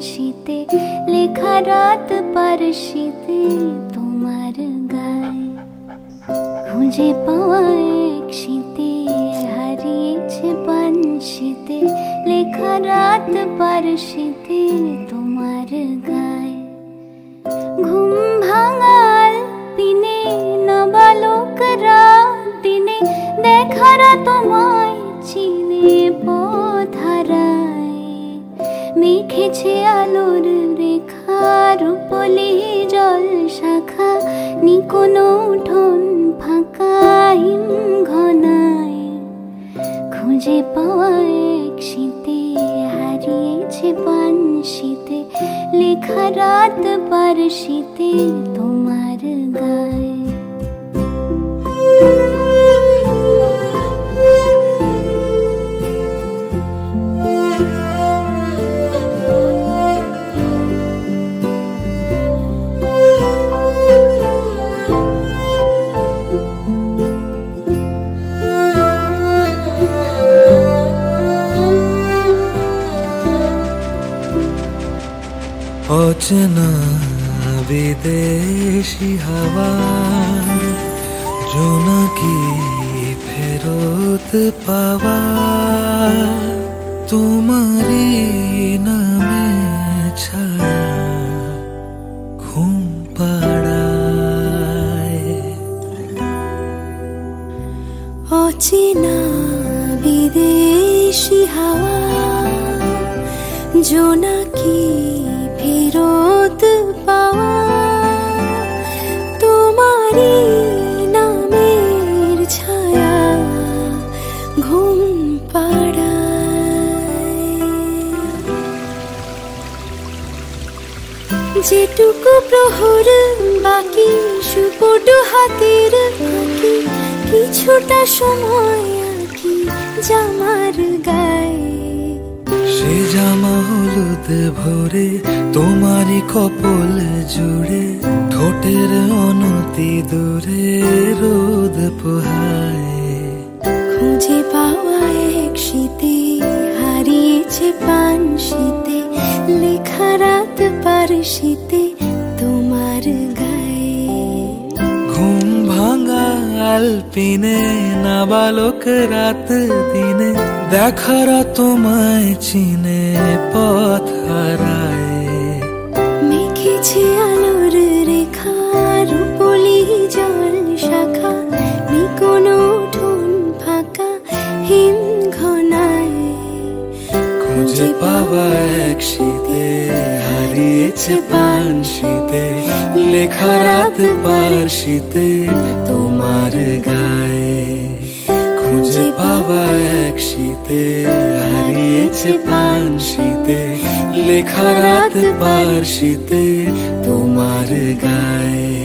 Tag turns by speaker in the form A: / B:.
A: শীতে লেখা রাত পারশিতে তোমার গায়ে খুঁজে পাওয়া এক শীতে হারিয়েছে পানশিতে লেখা রাত পারশিতে তোমার গায়ে ঘুম ভাঙাল পিনে নাবালকরা দিনে দেখারা তোমায় চিনে পথহারায় মেখেছে আলোর রেখা রূপলি জল শাখা নিকোনো উঠোন ফাঁকা হিম ঘনায় খুঁজে পাওয়া এক শীতে হারিয়েছে পানশিতে লেখা রাত পারশিতে তোমার গায়ে
B: অচেনা বিদেশি হাওয়া জোনাকি ফেরত পাওয়া তোমারই নামে ছায়া ঘুম পাড়ায়
A: অচেনা বিদেশি হাওয়া জোনাকি ফেরত পাওয়া তোমারই নামের ছায়া ঘুম পাড়ায় যেটুকু প্রহর বাকি সুপট হাতের আঁকি কিছুটা সময় আঁকি জামার গায়ে
B: সে জামা হলুদ ভরে তোমারই কপল জুড়ে ঠোঁটের অনতি দূরে রোদ পোহায়
A: খুঁজে পাওয়া এক শীতে হারিয়েছে পানশিতে লেখা রাত পারশিতে তোমার গায়ে
B: ঘুম ভাঙা আলপিনে নাবালক রাত দিনে দেখারা তোমায় চিনে পথ হারায়
A: মেখেছে আলোর রেখা রূপলি জল শাখা নিকোনো উঠোন ফাঁকা হিম ঘনায়
B: খুঁজে পাওয়া এক শীতে হারিয়েছে পানশিতে লেখা রাত পারশিতে তোমার গায়ে খুঁজে পাওয়া এক শীতে হারিয়েছে পানশিতে লেখা রাত পারশিতে তোমার গায়ে।